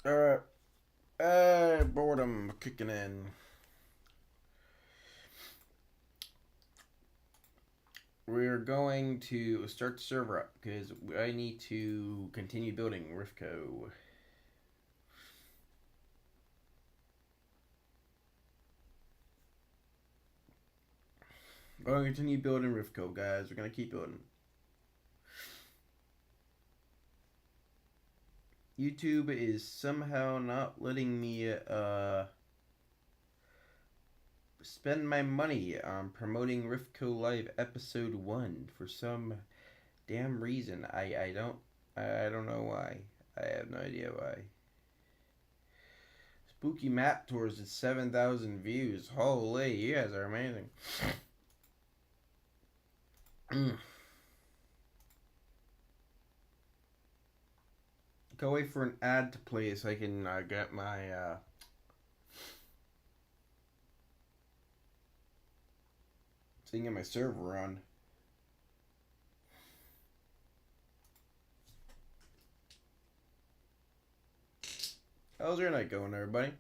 Alright. Boredom kicking in. We're going to start the server up because I need to continue building Rifco. We're going to continue building Rifco, guys. We're going to keep building. YouTube is somehow not letting me spend my money on promoting Rifco Live Episode 1 for some damn reason. I don't know why. I have no idea why. Spooky Map Tours at 7,000 views. Holy, you guys are amazing. Go wait for an ad to play so I can get my thing in my server on. How's your night going, everybody?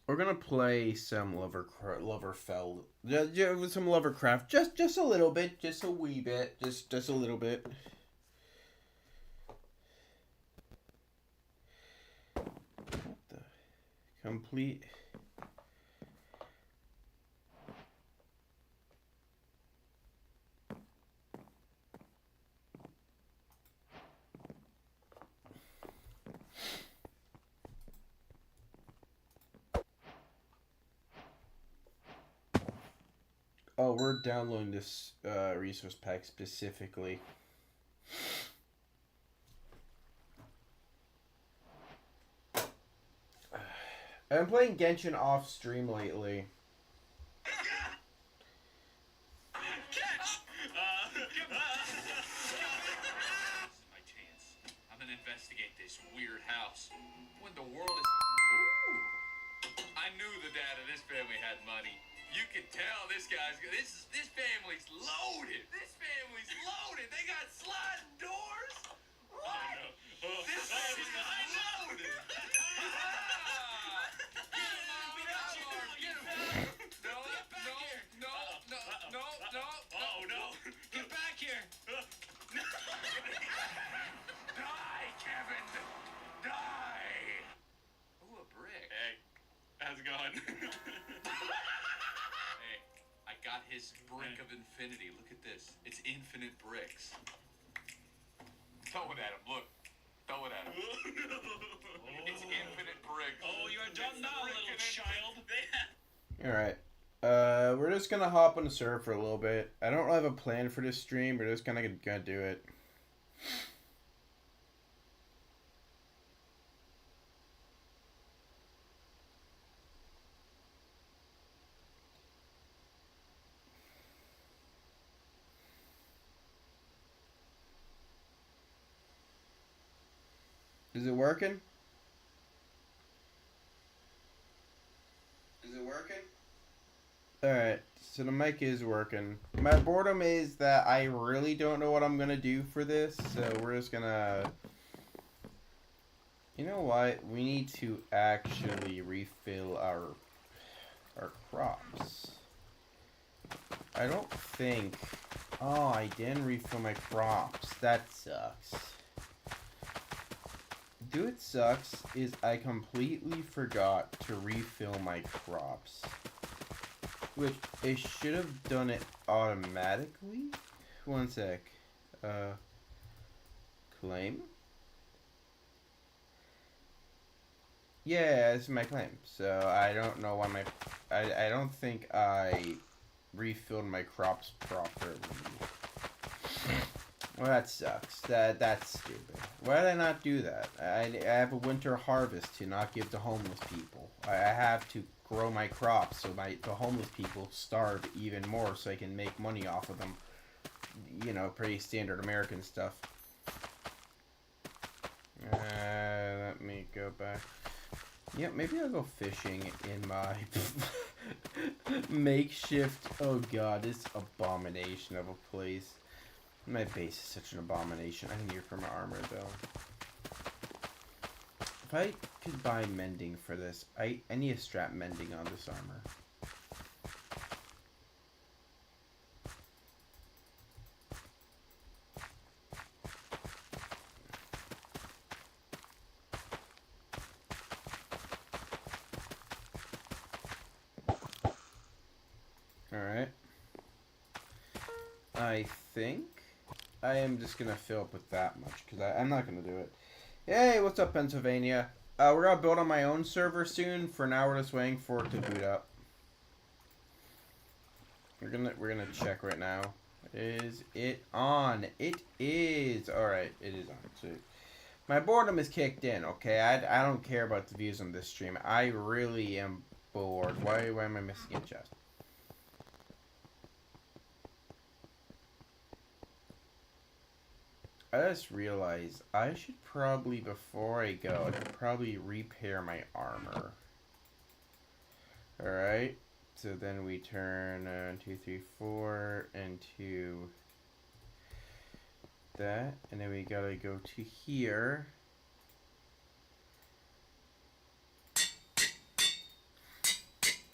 We're gonna play some Loverfell, some Lovercraft, just a little bit, just a wee bit, just a little bit. What the complete. Oh, we're downloading this resource pack specifically. I'm playing Genshin off stream lately. Investigate this weird house. When the world is... Ooh. I knew the dad of this family had money. You can tell this guy's... This family's loaded. This family's loaded. They got sliding doors. What? Oh, no. This family's loaded. No. Get back here. Die, Kevin! Die! Ooh, a brick. Hey, how's it going? Hey, I got his brick of infinity. Look at this. It's infinite bricks. Throw it at him. Look. Throw it at him. It's infinite bricks. Oh, you're done now, little child. Alright. We're just gonna hop on the server for a little bit. I don't really have a plan for this stream. We're just gonna do it. Is it working? Is it working? Alright, so the mic is working. My boredom is that I really don't know what I'm gonna do for this, so we're just gonna... You know what? We need to actually refill our crops. I don't think... Oh, I didn't refill my crops. That sucks. Dude, sucks is I completely forgot to refill my crops. Which, it should have done it automatically? One sec. Claim? Yeah, this is my claim. So, I don't know why my... I don't think I refilled my crops properly. Well, that sucks. That's stupid. Why did I not do that? I have a winter harvest to not give to homeless people. I have to grow my crops so the homeless people starve even more so I can make money off of them. You know, pretty standard American stuff. Let me go back. Yeah, maybe I'll go fishing in my makeshift. Oh god, this abomination of a place. My base is such an abomination. I need it for my armor though. If I could buy mending for this, I need to strap mending on this armor. Alright. I think I am just going to fill up with that much, because I'm not going to do it. Hey, what's up, Pennsylvania? We're going to build on my own server soon. For now, we're just waiting for it to boot up. We're gonna check right now. Is it on? It is. Alright, it is on. So, my boredom is kicked in, okay? I don't care about the views on this stream. I really am bored. Why am I missing a chest? I just realized I should probably, before I go, I should probably repair my armor. Alright. So then we turn 2, 3, 4 into that. And then we gotta go to here. I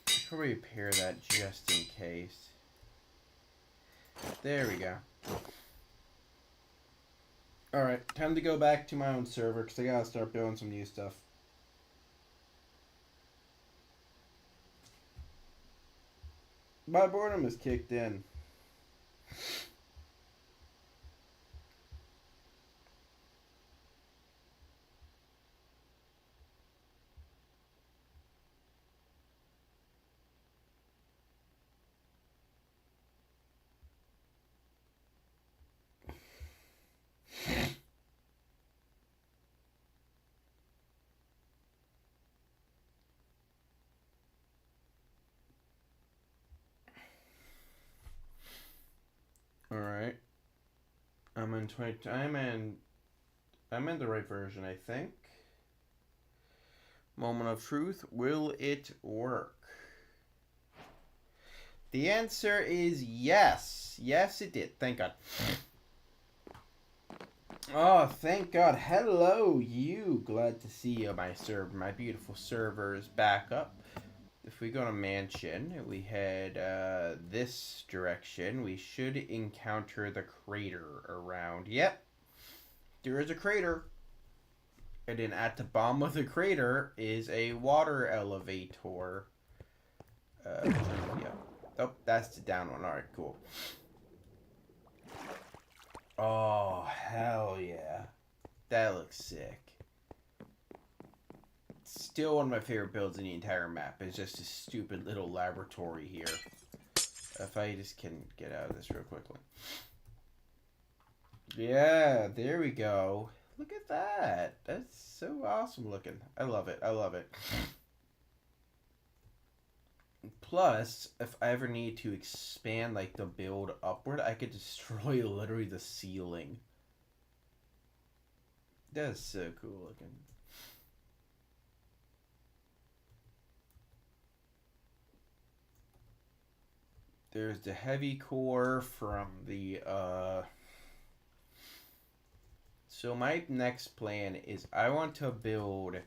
should probably repair that just in case. There we go. Alright, time to go back to my own server because I gotta start building some new stuff. My boredom is kicked in. Alright. I'm in the right version, I think. Moment of truth. Will it work? The answer is yes. Yes, it did. Thank God. Oh, thank God. Hello, you. Glad to see you, my server. My beautiful server is back up. If we go to mansion, we head this direction, we should encounter the crater around. Yep, there is a crater. And then at the bottom of the crater is a water elevator. Yeah. Oh, that's the down one. Alright, cool. Oh, hell yeah. That looks sick. Still one of my favorite builds in the entire map. It's just a stupid little laboratory here. If I just can get out of this real quickly. Yeah, there we go. Look at that. That's so awesome looking. I love it. I love it. Plus, if I ever need to expand like the build upward, I could destroy literally the ceiling. That's so cool looking. There's the heavy core from the so my next plan is I want to build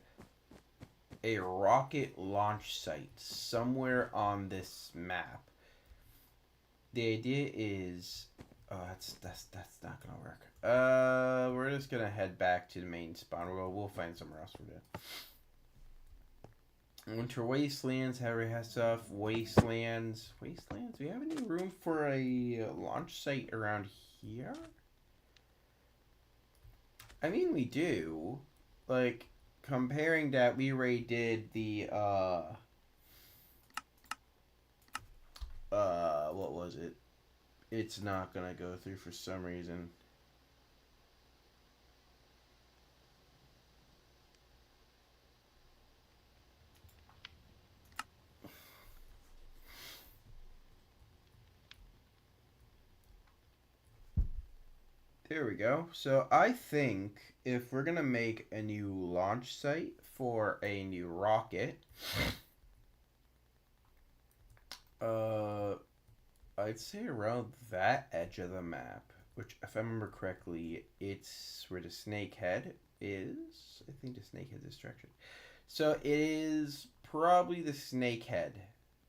a rocket launch site somewhere on this map. The idea is that's not gonna work. We're just gonna head back to the main spawn. We'll find somewhere else for that. Winter Wastelands, Harry has stuff. Wastelands. Do we have any room for a launch site around here? I mean, we do. Like, comparing that, we already did the, what was it? It's not gonna go through for some reason. Here we go. So I think if we're gonna make a new launch site for a new rocket, I'd say around that edge of the map, which if I remember correctly, it's where the snake head is. I think the snake head is direction. So it is probably the snake head.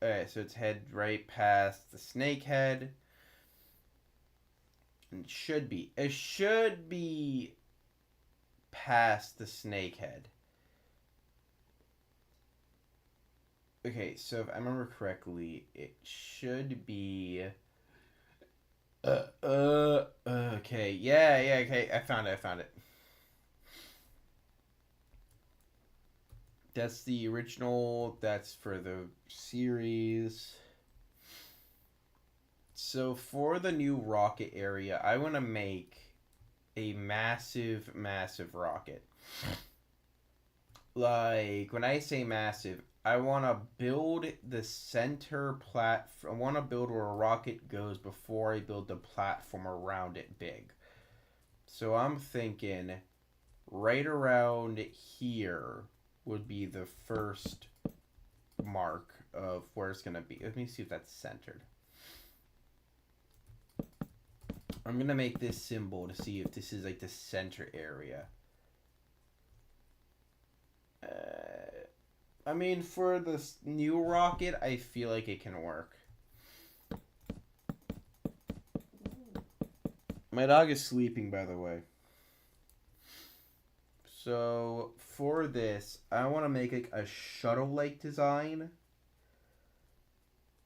Alright, so it's head right past the snake head. It should be. It should be past the snake head. Okay, so if I remember correctly, it should be. Okay, yeah, okay. I found it. That's the original. That's for the series. So for the new rocket area, I want to make a massive rocket. Like, when I say massive, I want to build the center platform. I want to build where a rocket goes before I build the platform around it big. So I'm thinking right around here would be the first mark of where it's going to be. Let me see if that's centered. I'm going to make this symbol to see if this is like the center area. I mean, for this new rocket, I feel like it can work. My dog is sleeping, by the way. So, for this, I want to make like a shuttle-like design.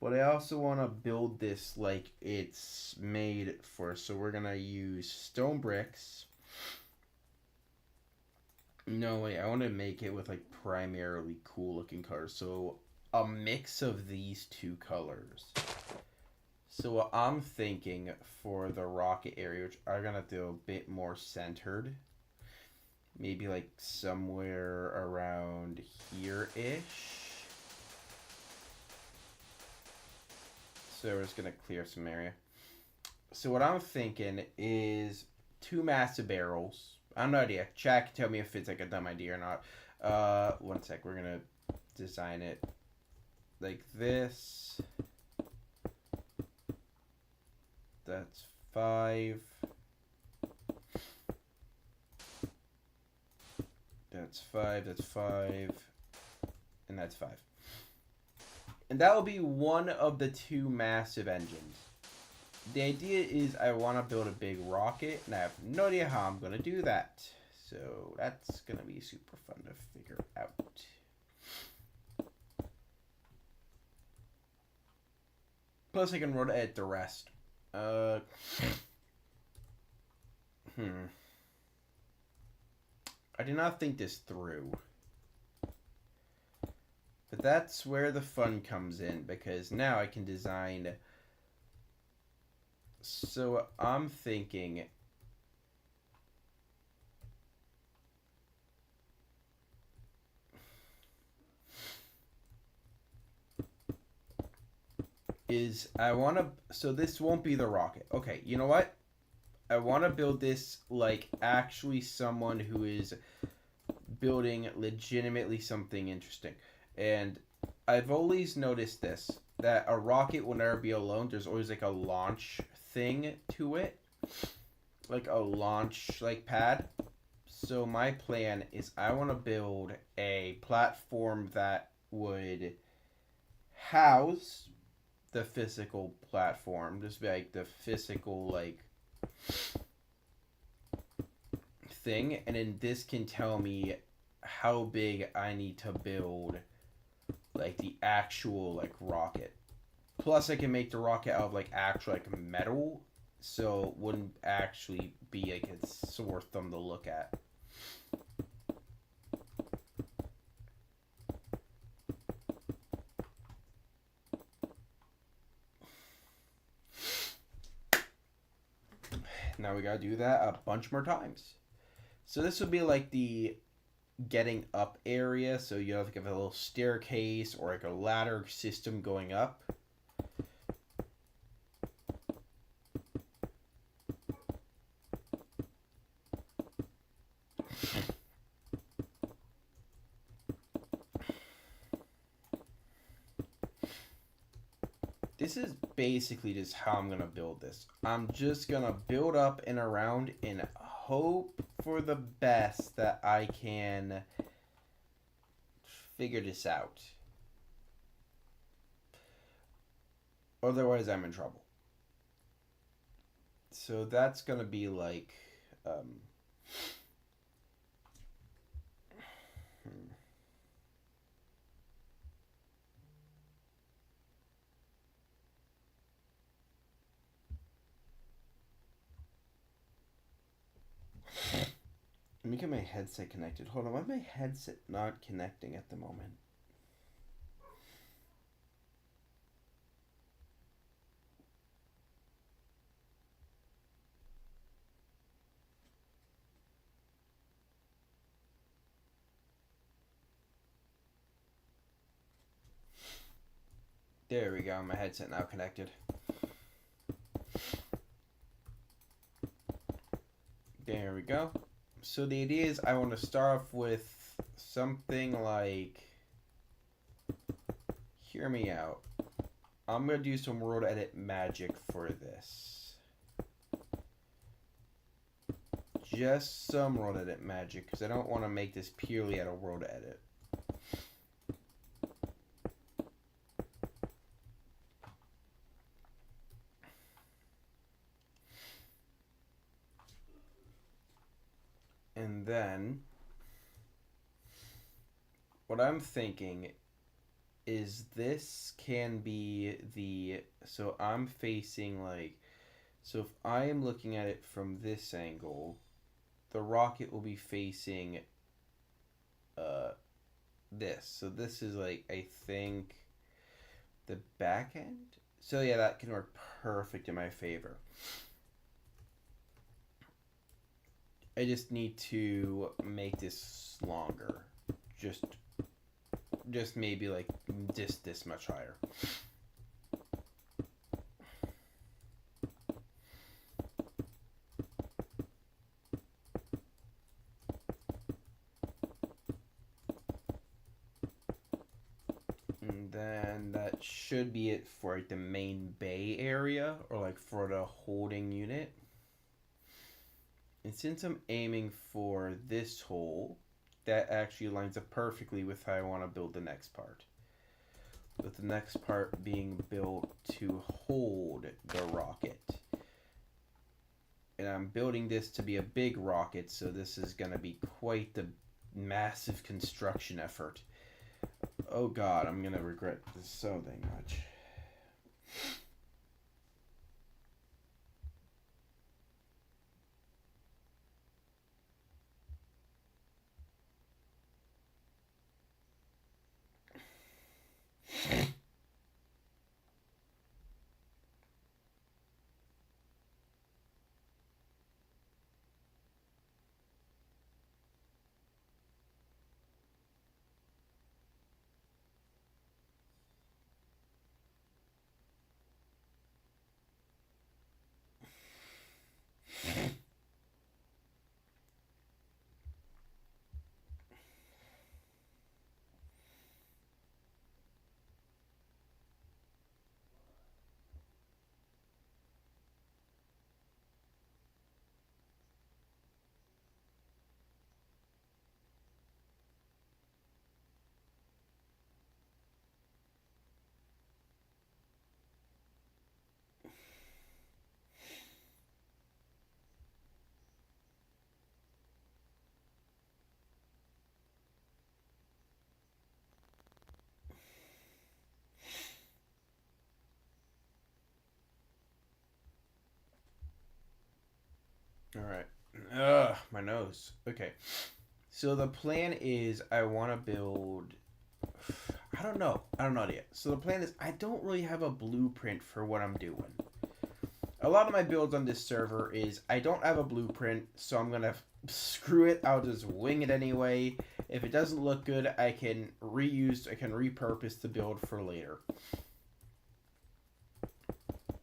But I also want to build this like it's made for. So we're going to use stone bricks. No, wait, I want to make it with like primarily cool looking colors. So a mix of these two colors. So what I'm thinking for the rocket area, which I'm going to do a bit more centered. Maybe like somewhere around here-ish. So we're just going to clear some area. So what I'm thinking is 2 massive barrels. I have no idea. Chat can tell me if it's like a dumb idea or not. One sec. We're going to design it like this. That's 5. That's 5. That's 5. And that's 5. And that will be one of the 2 massive engines. The idea is I want to build a big rocket, and I have no idea how I'm going to do that. So that's going to be super fun to figure out. Plus I can edit the rest. I did not think this through. But that's where the fun comes in, because now I can design. So I'm thinking is I want to, so this won't be the rocket. Okay, you know what? I want to build this like actually someone who is building legitimately something interesting. And I've always noticed this, that a rocket will never be alone. There's always like a launch thing to it. Like a launch like pad. So my plan is I want to build a platform that would house the physical platform. Just like the physical like thing. And then this can tell me how big I need to build like the actual like rocket. Plus I can make the rocket out of like actual like metal, so it wouldn't actually be like a sore thumb to look at. Now we gotta do that a bunch more times. So this would be like the getting up area, so you have like a little staircase or like a ladder system going up. this is basically just how I'm going to build this. I'm just going to build up and around and hope for the best that I can figure this out. Otherwise, I'm in trouble. So that's going to be like... Let me get my headset connected. Hold on, why is my headset not connecting at the moment? There we go, my headset now connected. There we go. So the idea is I want to start off with something like, hear me out. I'm going to do some world edit magic for this. Just some world edit magic, because I don't want to make this purely out of world edit. And then, what I'm thinking is this can be the, so I'm facing like, so if I am looking at it from this angle, the rocket will be facing this. So this is like, I think, the back end. So yeah, that can work perfect in my favor. I just need to make this longer. Just maybe like this much higher. And then that should be it for like the main bay area, or like for the holding unit. And since I'm aiming for this hole, that actually lines up perfectly with how I want to build the next part. With the next part being built to hold the rocket. And I'm building this to be a big rocket, so this is going to be quite the massive construction effort. Oh god, I'm going to regret this so dang much. Alright. Ugh, my nose. Okay. So the plan is I want to build... I don't know yet. So the plan is I don't really have a blueprint for what I'm doing. A lot of my builds on this server is I don't have a blueprint, so I'm going to screw it. I'll just wing it anyway. If it doesn't look good, I can repurpose the build for later.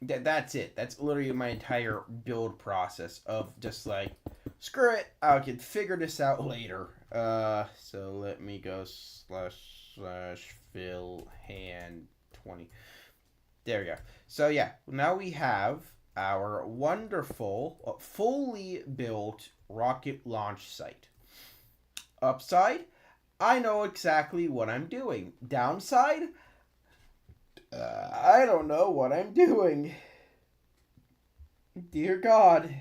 That's it. That's literally my entire build process of just like, screw it, I can figure this out later. So let me go // fill hand 20. There we go. So yeah, now we have our wonderful, fully built rocket launch site. Upside, I know exactly what I'm doing. Downside, I don't know what I'm doing. Dear God.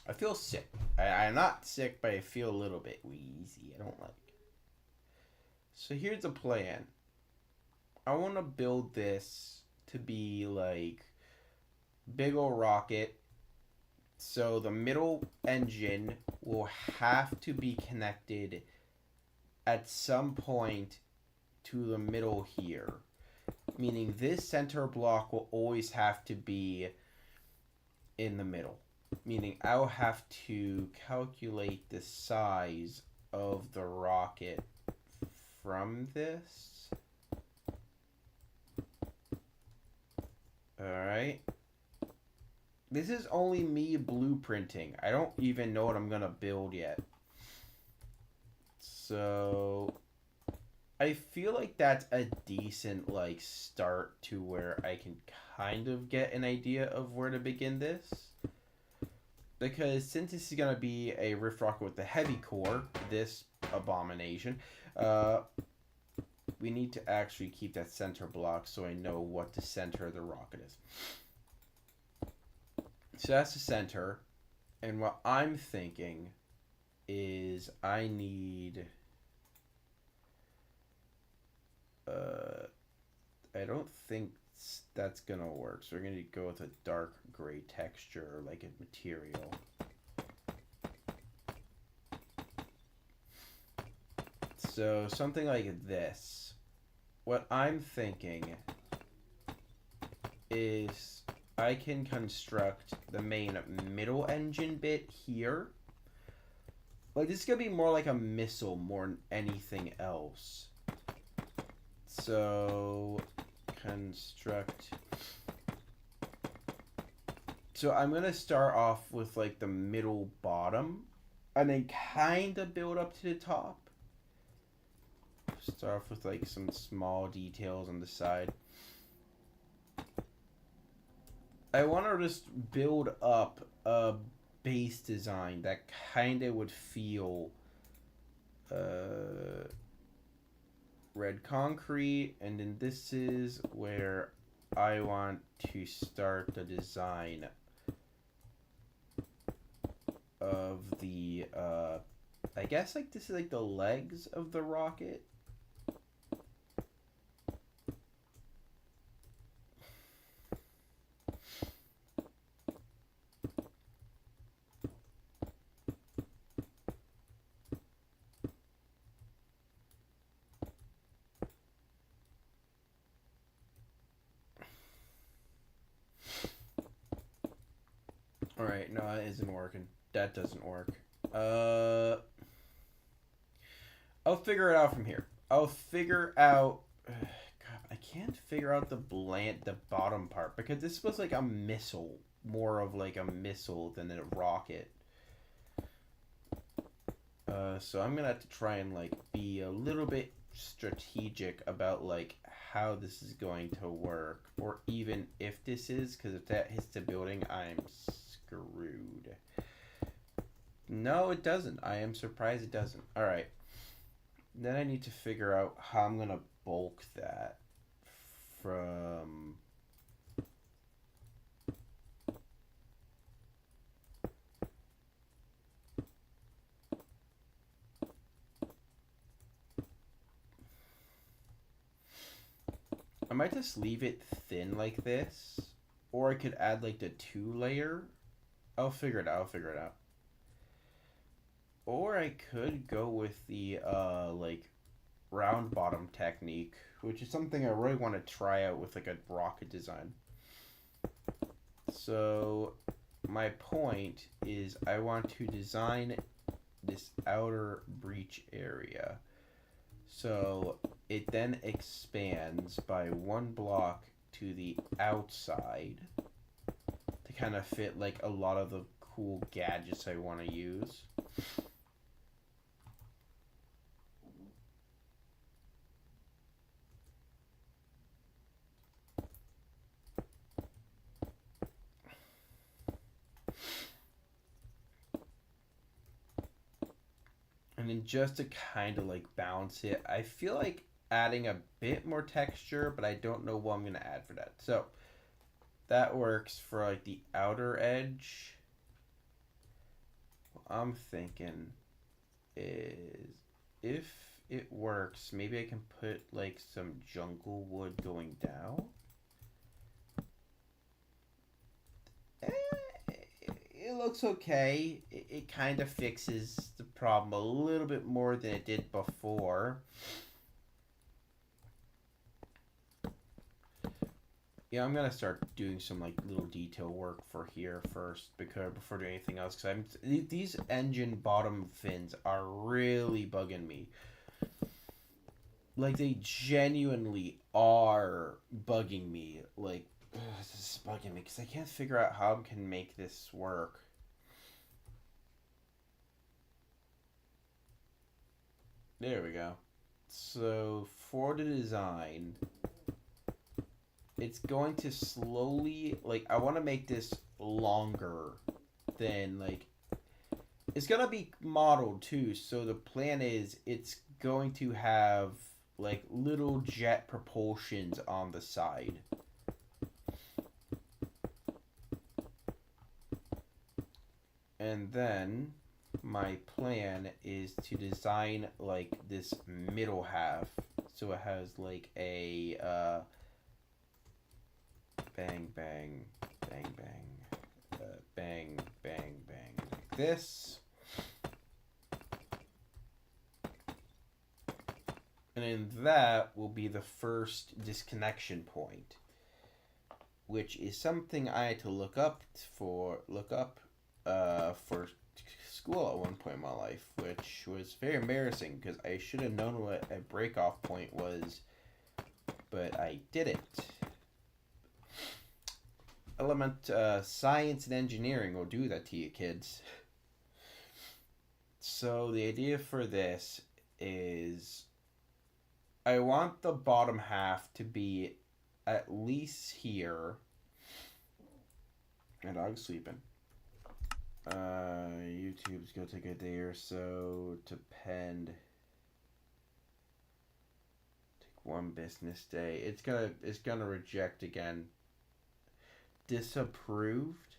I feel sick. I'm not sick, but I feel a little bit wheezy. I don't like it. So here's the plan. I want to build this to be like big old rocket. So the middle engine will have to be connected at some point to the middle here. Meaning this center block will always have to be in the middle. Meaning I'll have to calculate the size of the rocket from this. Alright. This is only me blueprinting. I don't even know what I'm gonna build yet. So I feel like that's a decent like start to where I can kind of get an idea of where to begin this. Because since this is gonna be a Rift Rocket with the heavy core, this abomination, we need to actually keep that center block so I know what the center of the rocket is. So that's the center. And what I'm thinking is I need... I don't think that's going to work. So we're going to go with a dark gray texture like a material. So something like this. What I'm thinking is I can construct the main middle engine bit here. Like this is going to be more like a missile more than anything else. So construct. So I'm going to start off with like the middle bottom and then kind of build up to the top. Start off with like some small details on the side. I want to just build up a base design that kind of would feel red concrete, and then this is where I want to start the design of the I guess like this is like the legs of the rocket. Alright, no, that isn't working. That doesn't work. I'll figure it out from here. I'll figure out... God, I can't figure out the bottom part, because this was like a missile. More of like a missile than a rocket. So I'm gonna have to try and like be a little bit strategic about like how this is going to work, or even if this is, because if that hits the building, I'm screwed. No, it doesn't. I am surprised it doesn't. Alright. Then I need to figure out how I'm going to bulk that from... I might just leave it thin like this, or I could add like the 2-layer. I'll figure it out. Or I could go with the like round bottom technique, which is something I really want to try out with like a rocket design. So my point is I want to design this outer breach area. So it then expands by 1 block to the outside to kind of fit like a lot of the cool gadgets I want to use. And then just to kind of like balance it, I feel like adding a bit more texture, but I don't know what I'm going to add for that. So that works for like the outer edge. What I'm thinking is if it works, maybe I can put like some jungle wood going down. It looks okay. It kind of fixes the problem a little bit more than it did before. Yeah, I'm gonna start doing some like little detail work for here first before doing anything else, because these engine bottom fins are really bugging me. Like, they genuinely are bugging me. Like, this is bugging me because I can't figure out how I can make this work. There we go. So for the design, it's going to slowly, like, I want to make this longer than, like, it's going to be modeled too. So the plan is it's going to have like little jet propulsions on the side. And then my plan is to design like this middle half so it has like a bang bang bang bang bang bang bang like this. And then that will be the first disconnection point, which is something I had to look up for school at one point in my life, which was very embarrassing because I should have known what a break-off point was, but I didn't. Science and engineering will do that to you, kids. So the idea for this is I want the bottom half to be at least here. My dog's sleeping. YouTube's gonna take a day or so to pen. Take one business day. It's gonna reject again. Disapproved.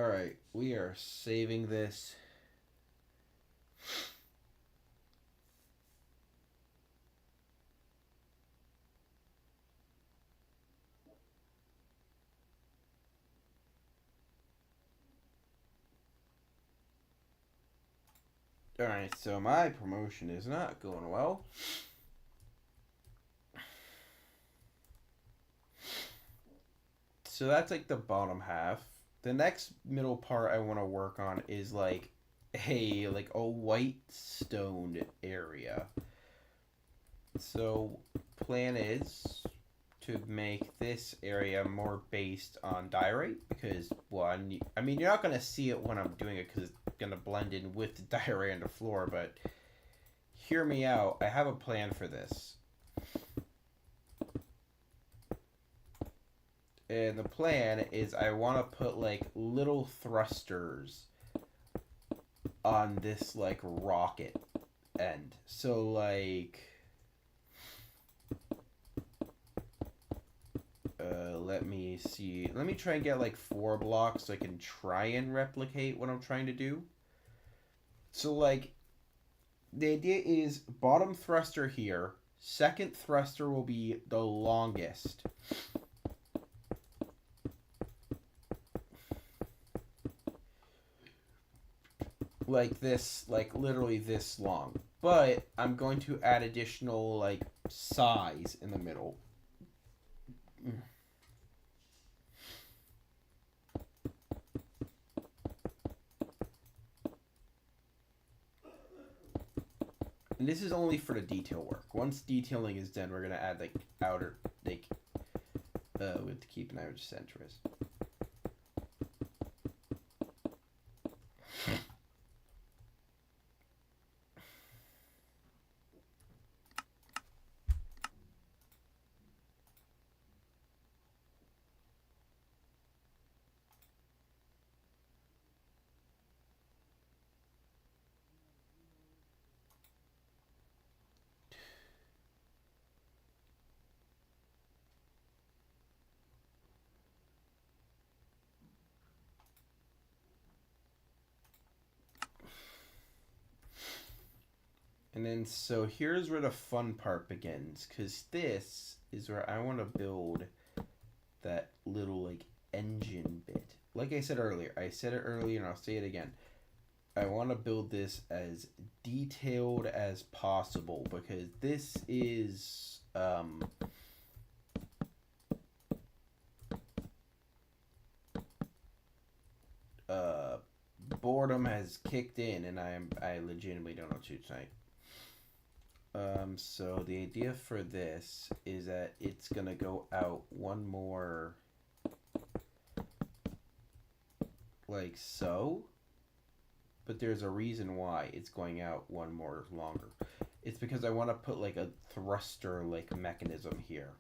Alright, we are saving this. Alright, so my promotion is not going well. So that's like the bottom half. The next middle part I want to work on is like a white stoned area. So plan is to make this area more based on diorite because, well, I mean you're not going to see it when I'm doing it because it's going to blend in with the diorite on the floor, but hear me out. I have a plan for this. And the plan is I want to put like little thrusters on this like rocket end. So like let me see. Let me try and get like 4 blocks so I can try and replicate what I'm trying to do. So like the idea is bottom thruster here, second thruster will be the longest. Like this, like literally this long. But I'm going to add additional like size in the middle. And this is only for the detail work. Once detailing is done, we're gonna add like outer, like we have to keep an eye which center is. And then, so here's where the fun part begins, because this is where I want to build that little, like, engine bit. Like I said earlier, and I'll say it again. I want to build this as detailed as possible, because this is, boredom has kicked in, and I legitimately don't know what to do tonight. So the idea for this is that it's gonna go out one more, like so, but there's a reason why it's going out one more longer. It's because I want to put like a thruster like mechanism here.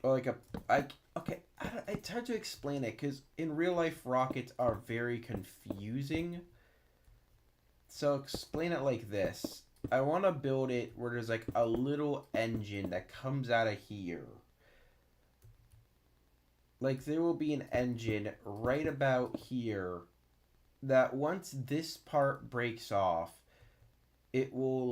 Or like it's hard to explain it because in real life rockets are very confusing. So explain it like this. I want to build it where there's like a little engine that comes out of here. Like there will be an engine right about here that once this part breaks off, it will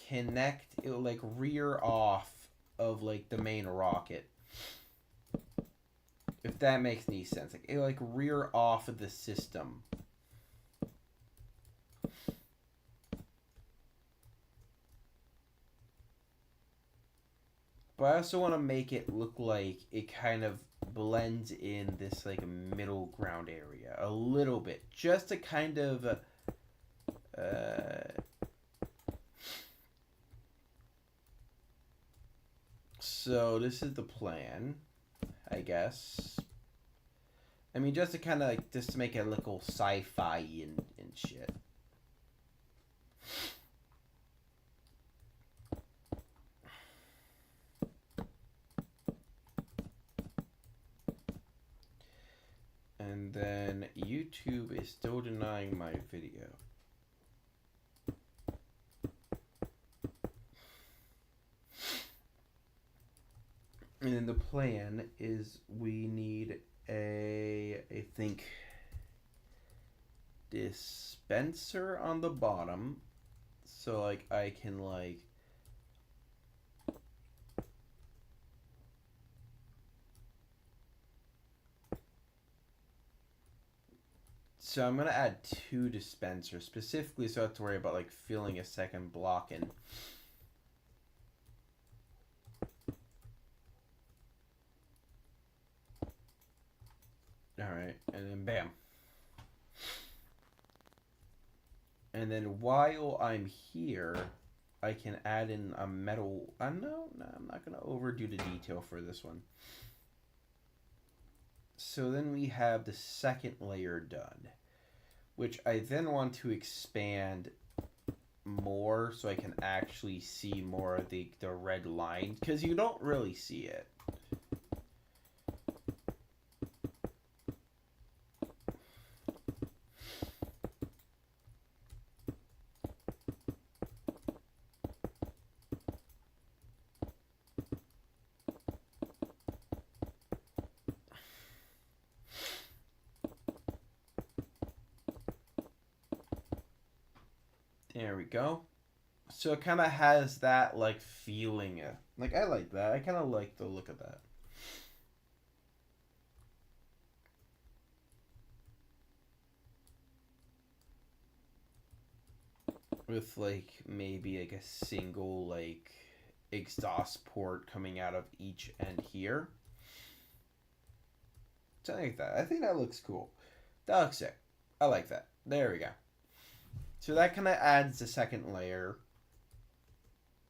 connect, it will like rear off of like the main rocket. If that makes any sense. Like it will like rear off of the system. But I also want to make it look like it kind of blends in this like middle ground area a little bit. Just to kind of so this is the plan, I guess. I mean, just to kind of like, just to make it a little sci-fi and shit. And then YouTube is still denying my video. And then the plan is we need I think, dispenser on the bottom. So like I can like so I'm gonna add 2 dispensers specifically so I don't have to worry about like filling a second block in. Alright, and then bam. And then while I'm here, I can add in a metal. No, I'm not gonna overdo the detail for this one. So then we have the second layer done, which I then want to expand more so I can actually see more of the red line, because you don't really see it. There we go. So it kind of has that like feeling. Like I like that. I kind of like the look of that. with like maybe like a single like exhaust port coming out of each end here. Something like that. I think that looks cool. That looks sick. I like that. There we go. So that kind of adds the second layer.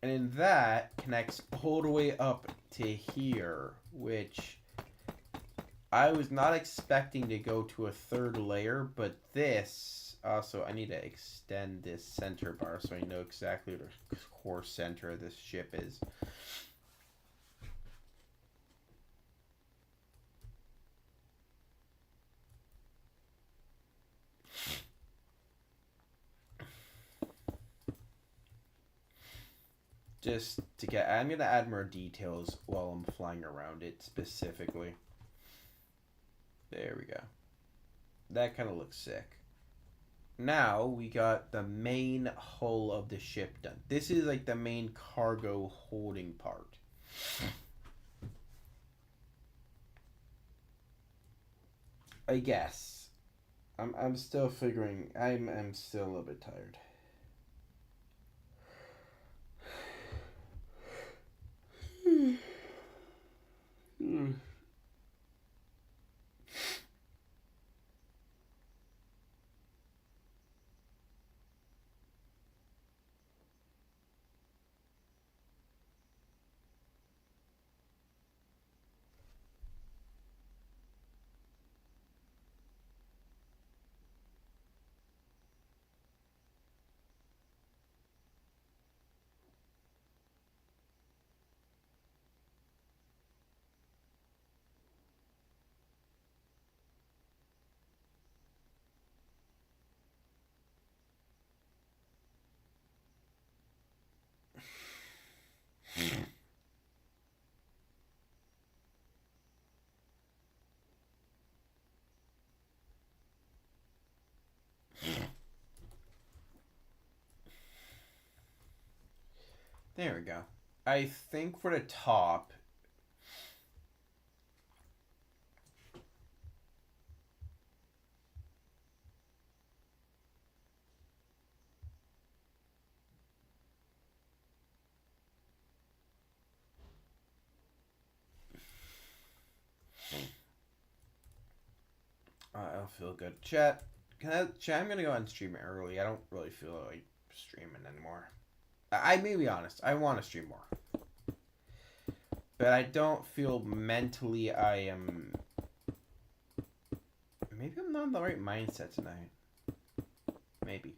And then that connects all the way up to here, which I was not expecting to go to a third layer, but this, also I need to extend this center bar so I know exactly where the core center of this ship is. Just to get, I'm going to add more details while I'm flying around it specifically. There we go. That kind of looks sick. Now we got the main hull of the ship done. This is like the main cargo holding part. I guess. I'm still figuring. I'm still a little bit tired. There we go. I think for the top, I don't feel good. Chat, I'm gonna go and stream it early. I don't really feel like streaming anymore. I may be honest. I want to stream more, but I don't feel mentally I am. Maybe I'm not in the right mindset tonight. Maybe.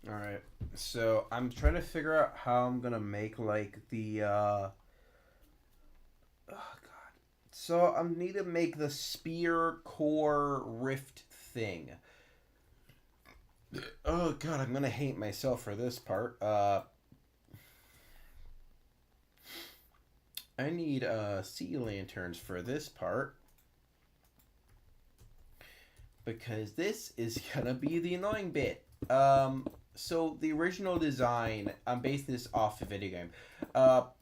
All right. So I'm trying to figure out how I'm gonna make like the. Oh God. So I need to make the spear core rift thing. Oh God, I'm gonna hate myself for this part. I need sea lanterns for this part. Because this is gonna be the annoying bit. So the original design, I'm basing this off a video game.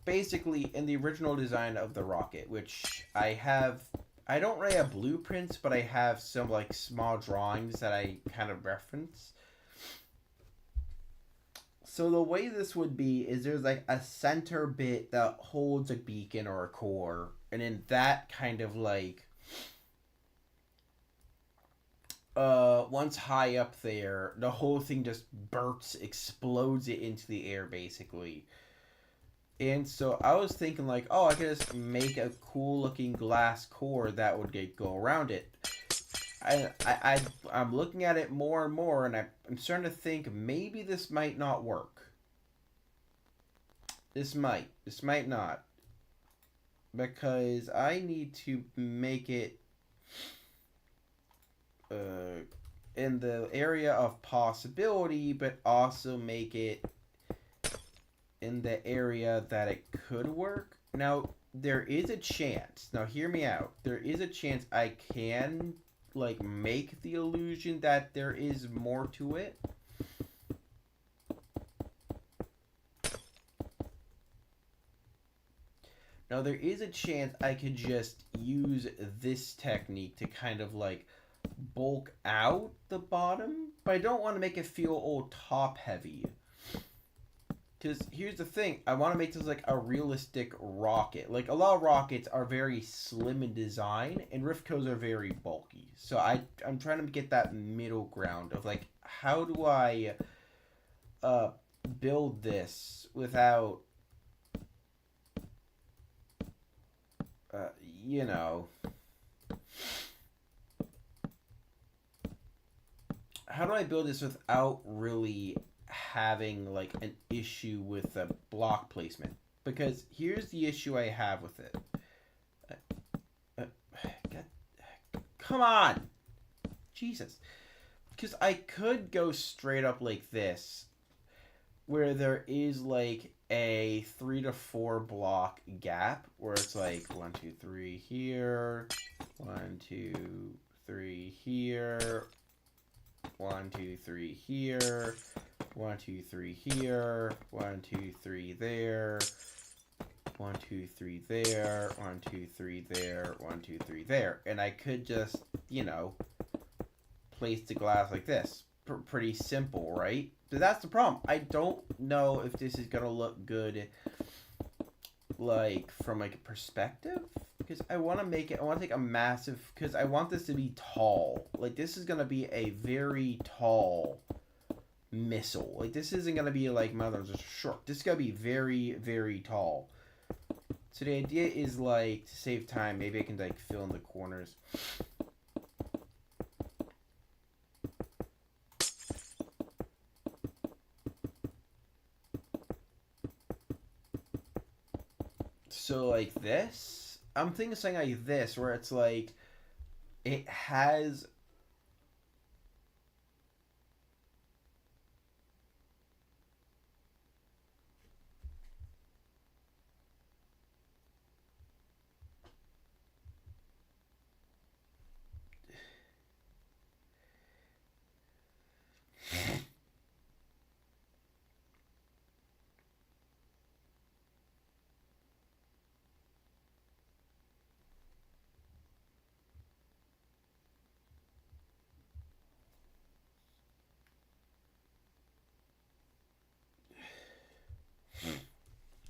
Basically, in the original design of the rocket, which I don't really have blueprints, but I have some like small drawings that I kind of reference. So the way this would be is there's like a center bit that holds a beacon or a core, and then that kind of like once high up there, the whole thing just bursts, explodes it into the air basically. And so I was thinking like, oh, I could just make a cool looking glass core that would go around it. I'm looking at it more and more, and I'm starting to think maybe this might not work. This might not, because I need to make it in the area of possibility, but also make it in the area that it could work. Now, there is a chance. Now, hear me out. There is a chance I can, like, make the illusion that there is more to it. Now, there is a chance I could just use this technique to kind of, like, bulk out the bottom, but I don't want to make it feel all top heavy. Because here's the thing, I want to make this like a realistic rocket. Like, a lot of rockets are very slim in design, and Riftkos are very bulky. So I'm trying to get that middle ground of like, how do I build this without, you know, how do I build this without really having like an issue with the block placement? Because here's the issue I have with it. God, come on, Jesus! Because I could go straight up like this, where there is like a 3 to 4 block gap, where it's like 1, 2, 3 here, 1, 2, 3 here, 1, 2, 3 here, 1, 2, 3 here, 1, 2, 3 there, 1, 2, 3 there, 1, 2, 3 there, 1, 2, 3 there. And I could just, you know, place the glass like this. Pretty simple, right? But that's the problem. I don't know if this is going to look good, like, from, like, a perspective. Because I want to make it, I want to take a massive, because I want this to be tall. Like, this is going to be a very tall missile. Like, this isn't going to be like my others are short. This is going to be very, very tall. So the idea is, like, to save time, maybe I can, like, fill in the corners. So, like this, I'm thinking something like this, where it's like, it has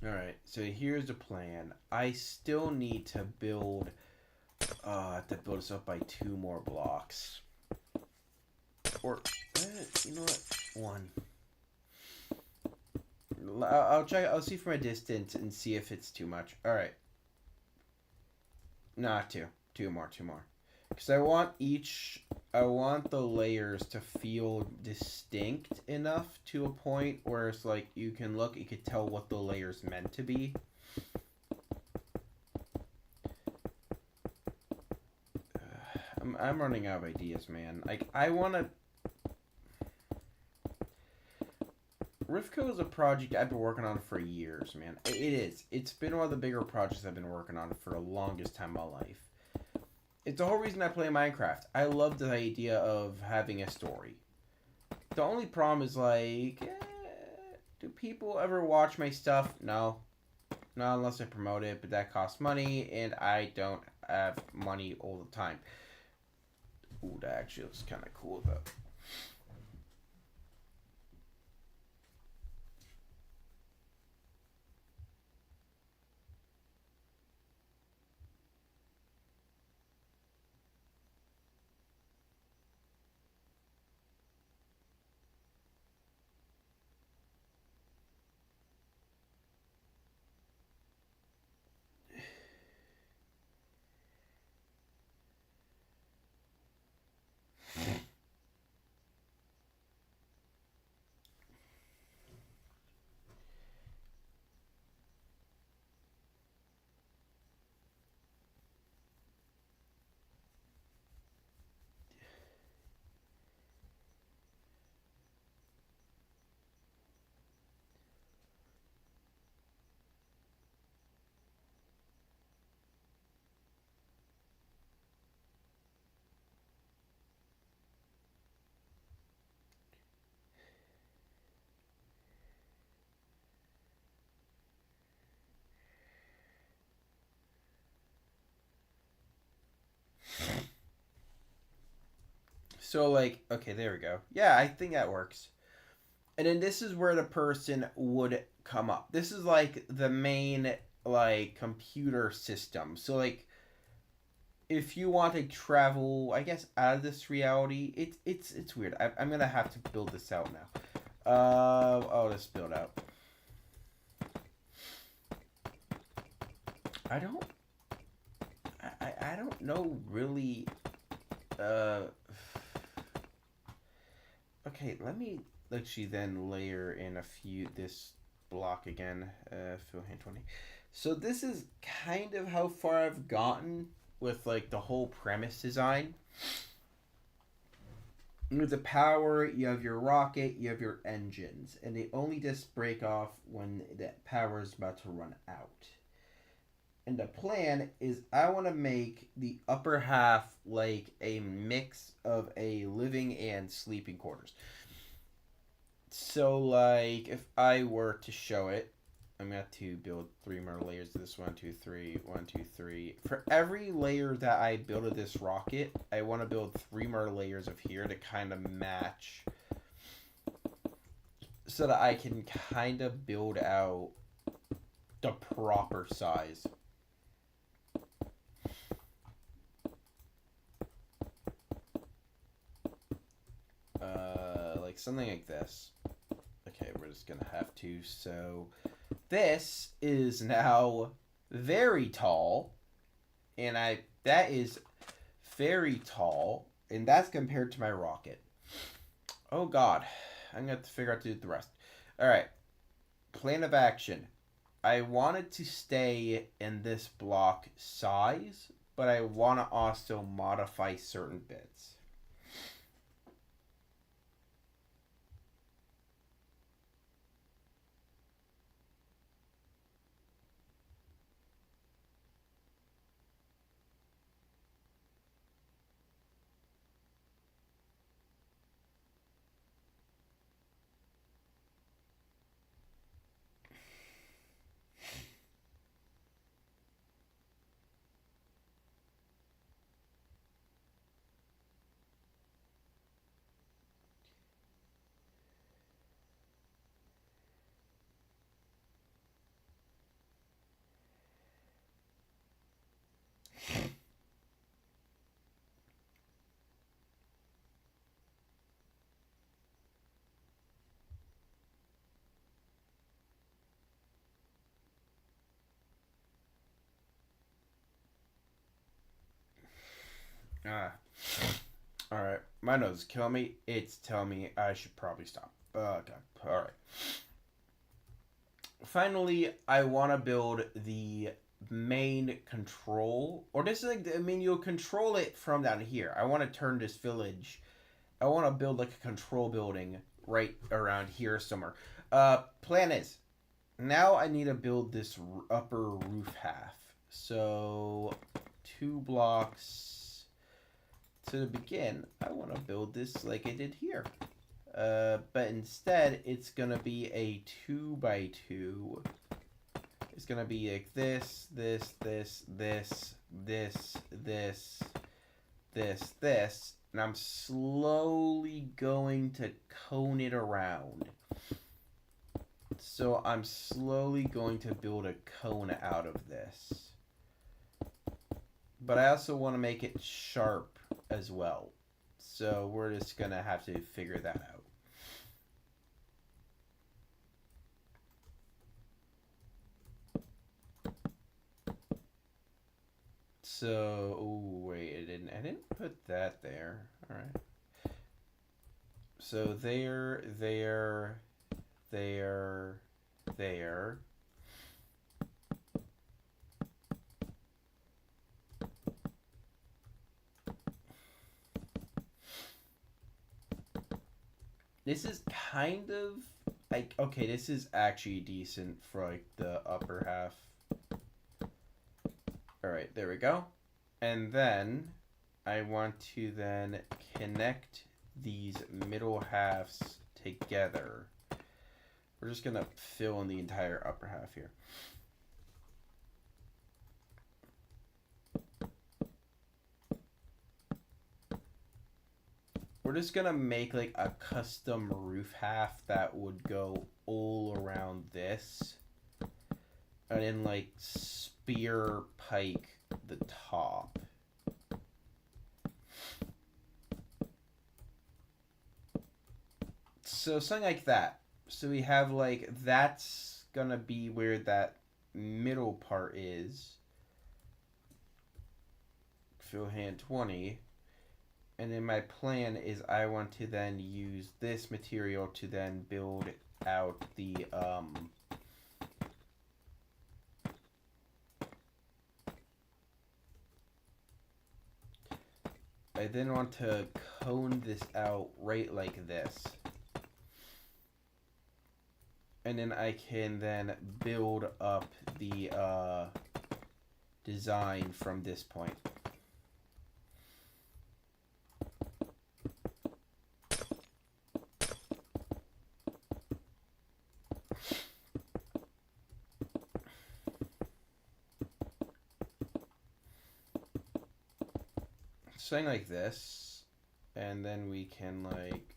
Alright, so here's the plan. I still need to build this up by 2 more blocks. Or, you know what? 1. I'll try, I'll see from a distance and see if it's too much. Alright. Nah, 2. 2 more. Because I want the layers to feel distinct enough to a point where it's like you can tell what the layer's meant to be. I'm running out of ideas, man. Like, I want to... Rifko is a project I've been working on for years, man. It is. It's been one of the bigger projects I've been working on for the longest time in my life. It's the whole reason I play Minecraft. I love the idea of having a story. The only problem is, like, do people ever watch my stuff? No. Not unless I promote it, but that costs money, and I don't have money all the time. Ooh, that actually looks kind of cool, though. So, like, okay, there we go. Yeah, I think that works. And then this is where the person would come up. This is like the main like computer system. So like if you want to travel, I guess out of this reality, it's weird. I'm gonna have to build this out now. Let's build out. I don't. I don't know really. Okay, let me actually then layer in this block again. Fill hand 20. So this is kind of how far I've gotten with like the whole premise design. With the power, you have your rocket, you have your engines, and they only just break off when that power is about to run out. And the plan is I want to make the upper half like a mix of a living and sleeping quarters. So, like, if I were to show it, I'm going to have to build 3 more layers of this. 1, 2, 3, 1, 2, 3. For every layer that I build of this rocket, I want to build 3 more layers of here to kind of match so that I can kind of build out the proper size. Like something like this. Okay, we're just gonna have to. So this is now very tall, and that is very tall, and that's compared to my rocket. Oh God, I'm gonna have to figure out to do the rest. All right, plan of action. I wanted to stay in this block size, but I want to also modify certain bits. Ah. Alright. My nose is killing me. It's telling me I should probably stop. Okay. Alright. Finally, I want to build the main control. Or this is like, I mean, you'll control it from down here. I want to turn this village. I want to build like a control building right around here somewhere. Plan is, now I need to build this upper roof half. So, 2 blocks to begin. I want to build this like I did here. But instead, it's going to be a 2x2. It's going to be like this, this, this, this, this, this, this, this. And I'm slowly going to cone it around. So I'm slowly going to build a cone out of this. But I also want to make it sharp as well. So we're just going to have to figure that out. So, oh wait, I didn't put that there. All right. So there. This is kind of like, okay, this is actually decent for like the upper half. All right, there we go. And then I want to then connect these middle halves together. We're just gonna fill in the entire upper half here. we're just gonna make like a custom roof half that would go all around this. And then like spear pike the top. So something like that. So we have like, that's gonna be where that middle part is. Fill hand 20. And then my plan is I want to then use this material to then build out the I then want to cone this out right like this. And then I can then build up the design from this point. Something like this, and then we can like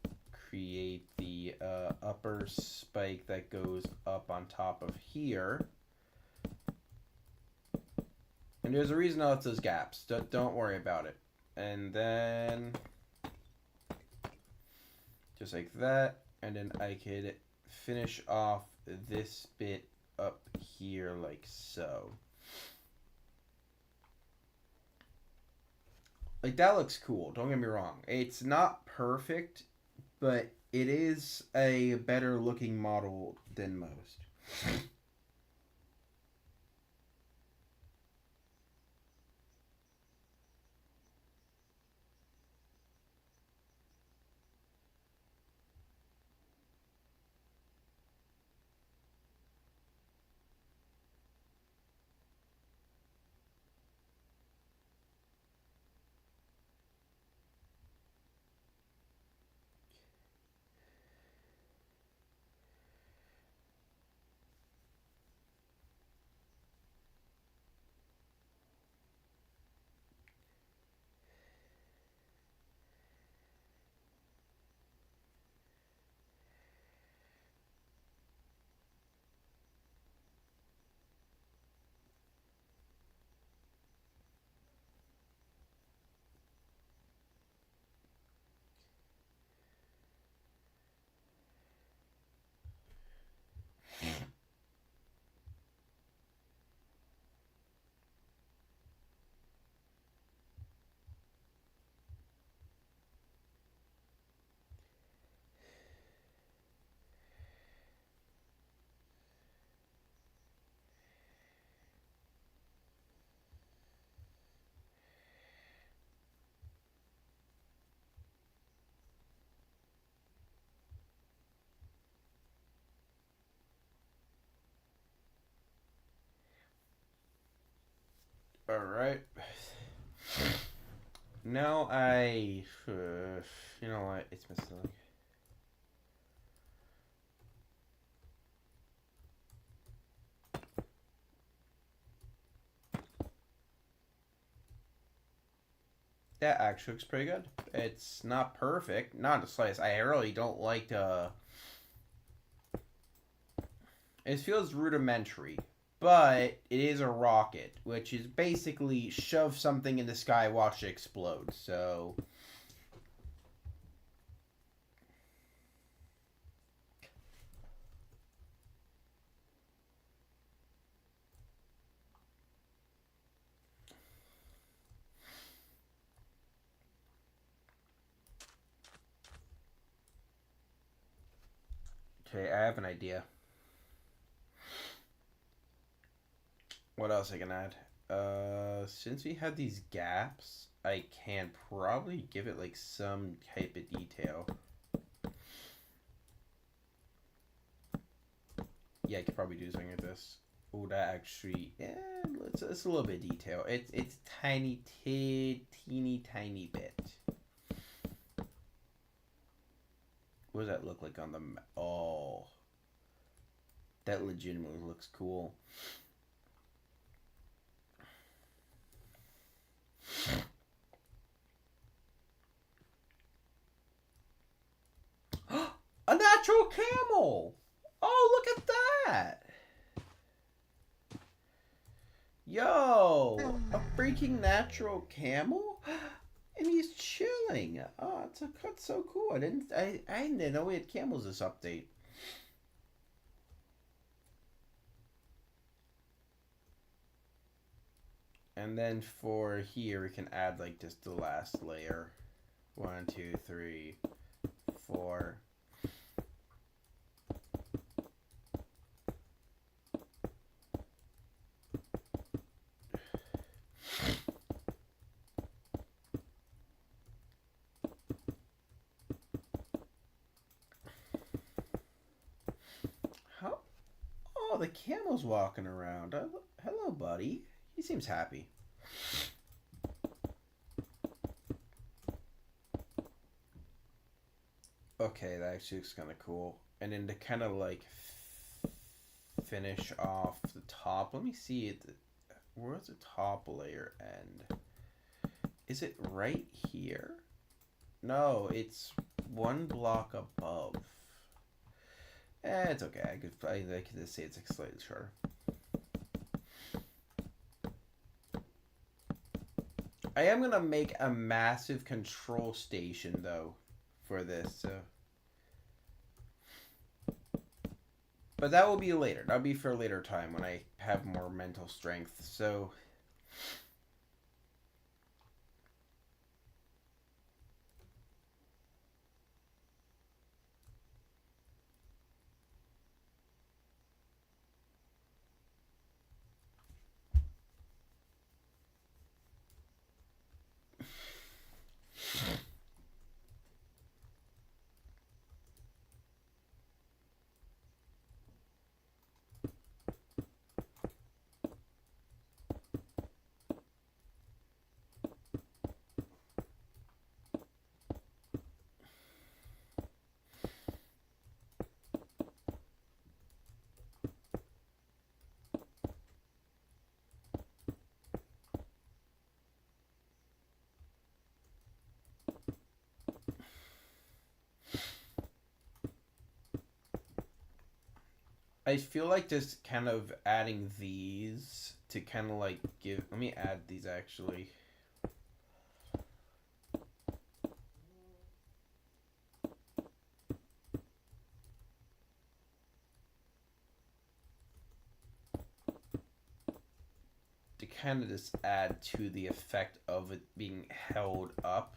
create the upper spike that goes up on top of here. And there's a reason I left those gaps. Don't worry about it. And then just like that, and then I could finish off this bit up here like so. Like, that looks cool, don't get me wrong. It's not perfect, but it is a better looking model than most. Alright. Now you know what, it's missing. That actually looks pretty good. It's not perfect, not the slightest. I really don't like to... It feels rudimentary. But it is a rocket, which is basically shove something in the sky, watch it explode. So okay, I have an idea. What else I can add? Since we have these gaps, I can probably give it like some type of detail. Yeah, I could probably do something like this. Oh, that actually, yeah, it's a little bit of detail. It's teeny tiny bit. What does that look like on the? Oh, that legitimately looks cool. camel! Oh, look at that! Yo, a freaking natural camel, and he's chilling. Oh, that's so cool. I didn't know we had camels this update. And then for here, we can add like just the last layer. 1, 2, 3, 4. How? Oh, the camel's walking around. Hello, buddy. He seems happy. Okay, that actually looks kind of cool. And then to kind of like finish off the top, let me see it. Where's the top layer end? Is it right here? No, it's one block above. It's okay. I could just say it's slightly shorter. I am gonna make a massive control station though for this. So. But that will be later. That'll be for a later time when I have more mental strength. So. I feel like just kind of adding these to kind of like give. Let me add these actually. To kind of just add to the effect of it being held up.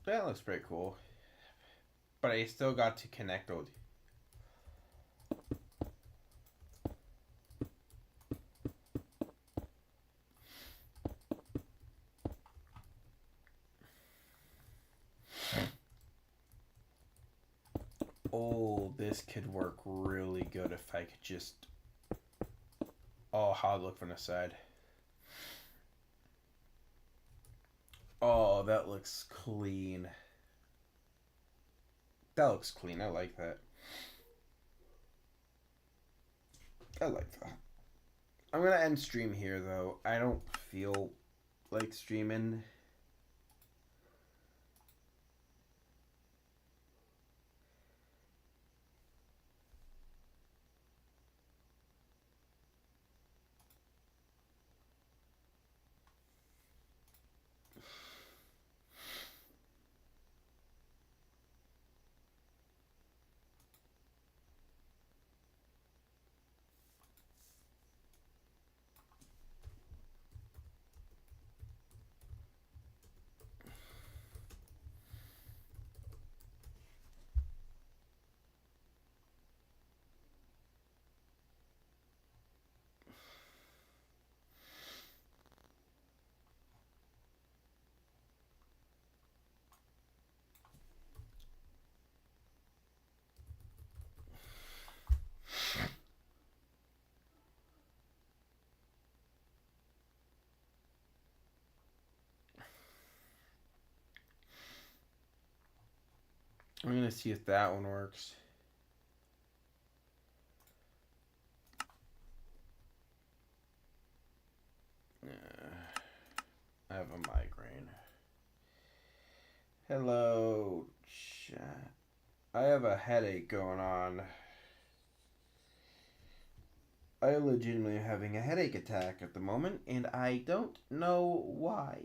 That looks pretty cool. But I still got to connect those. Oh, this could work really good if I could just... Oh, how it look from the side. Oh, that looks clean. That looks clean. I like that. I like that. I'm gonna end stream here, though. I don't feel like streaming. I'm gonna see if that one works. I have a migraine. Hello, chat. I have a headache going on. I am legitimately having a headache attack at the moment, and I don't know why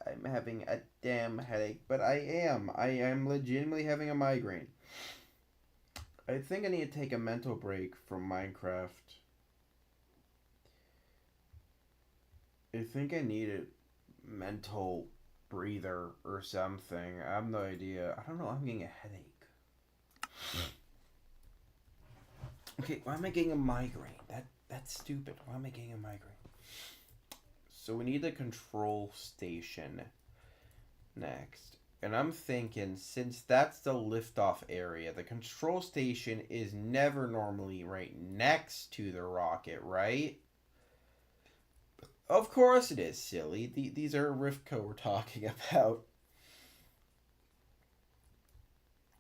I'm having a damn headache, but I am. I am legitimately having a migraine. I think I need to take a mental break from Minecraft. I think I need a mental breather or something. I have no idea. I don't know. I'm getting a headache. Okay, why am I getting a migraine? That's stupid. Why am I getting a migraine? So we need the control station next. And I'm thinking, since that's the liftoff area, the control station is never normally right next to the rocket, right? Of course it is, silly. These are Rifco we're talking about.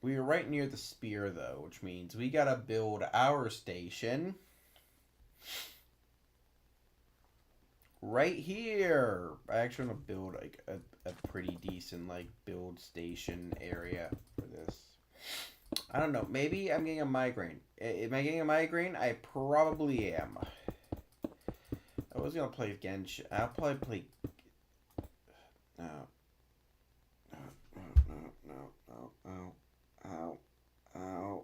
We are right near the spear, though, which means we gotta build our station right here. I actually want to build like a pretty decent like build station area for this. I don't know. Maybe I'm getting a migraine. Am I getting a migraine? I probably am. I was gonna play Genshin. I'll probably play. No. No. Ow.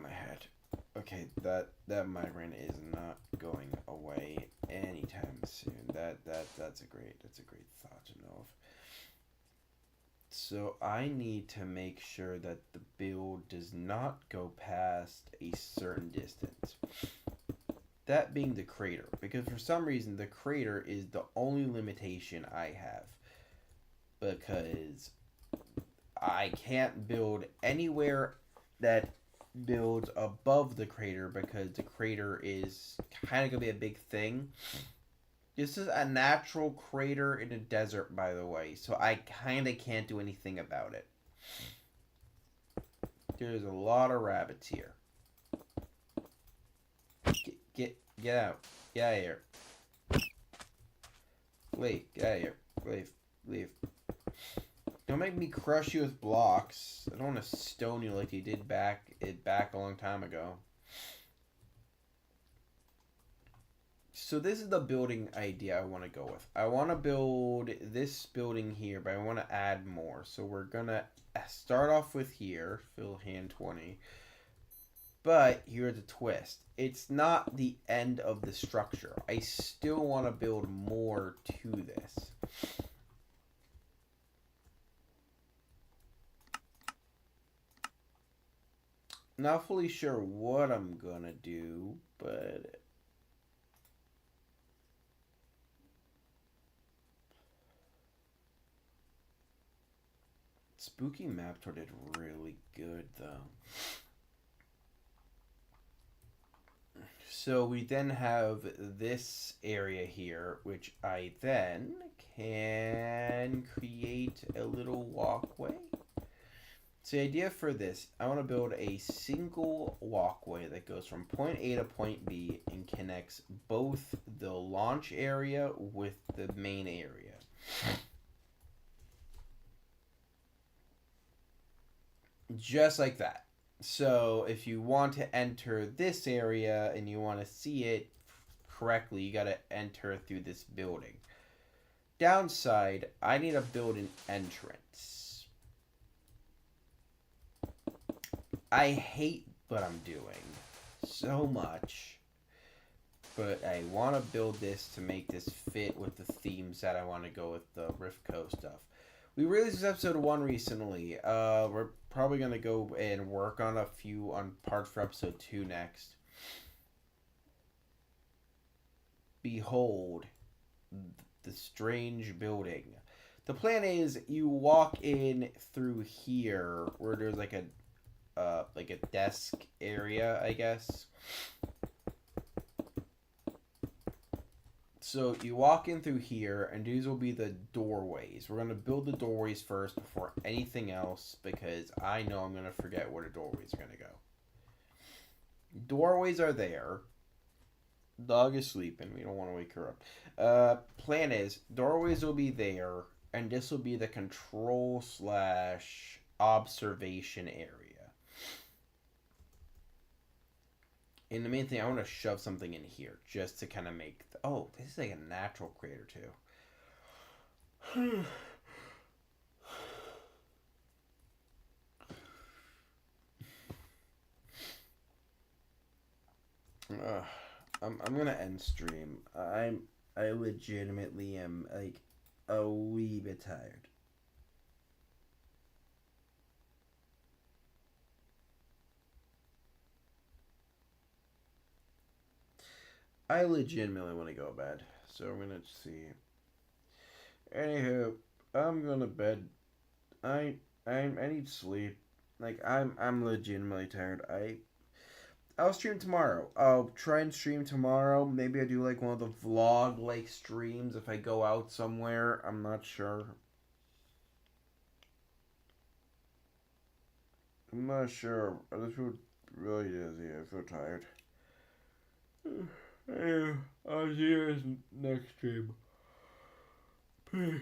My head. Okay, that migraine is not going away anytime soon. That's a great thought to know of. So I need to make sure that the build does not go past a certain distance. That being the crater, because for some reason the crater is the only limitation I have. Because I can't build anywhere that builds above the crater because the crater is kind of going to be a big thing. This is a natural crater in a desert, by the way, so I kind of can't do anything about it. There's a lot of rabbits here. Get out. Get out of here. Leave. Get out of here. Leave. Don't make me crush you with blocks. I don't want to stone you like you did back a long time ago. So this is the building idea I want to go with. I want to build this building here, but I want to add more. So we're going to start off with here, fill hand 20. But here's a twist. It's not the end of the structure. I still want to build more to this. Not fully sure what I'm going to do, but Spooky Map Tour did really good, though. So we then have this area here, which I then can create a little walkway. So the idea for this, I want to build a single walkway that goes from point A to point B and connects both the launch area with the main area. Just like that. So if you want to enter this area and you want to see it correctly, you got to enter through this building. Downside, I need to build an entrance. I hate what I'm doing so much, but I want to build this to make this fit with the themes that I want to go with the Rifco stuff. We released episode 1 recently. We're probably going to go and work on a few on parts for episode 2 next. Behold, the strange building. The plan is you walk in through here where there's like a like a desk area, I guess. So you walk in through here, and these will be the doorways. We're gonna build the doorways first before anything else because I know I'm gonna forget where the doorways are gonna go. Doorways are there. Dog is sleeping. We don't want to wake her up. Plan is doorways will be there, and this will be the control / observation area. And the main thing, I want to shove something in here just to kind of make. Oh, this is like a natural crater too. I'm gonna end stream. I legitimately am like a wee bit tired. I legitimately want to go to bed, so I'm gonna see. Anywho, I'm gonna bed. I need sleep. Like I'm legitimately tired. I'll stream tomorrow. I'll try and stream tomorrow. Maybe I do like one of the vlog like streams if I go out somewhere. I'm not sure. I'm not sure. I just feel really dizzy. I feel tired. Anyway, I'll see you guys next stream. Peace.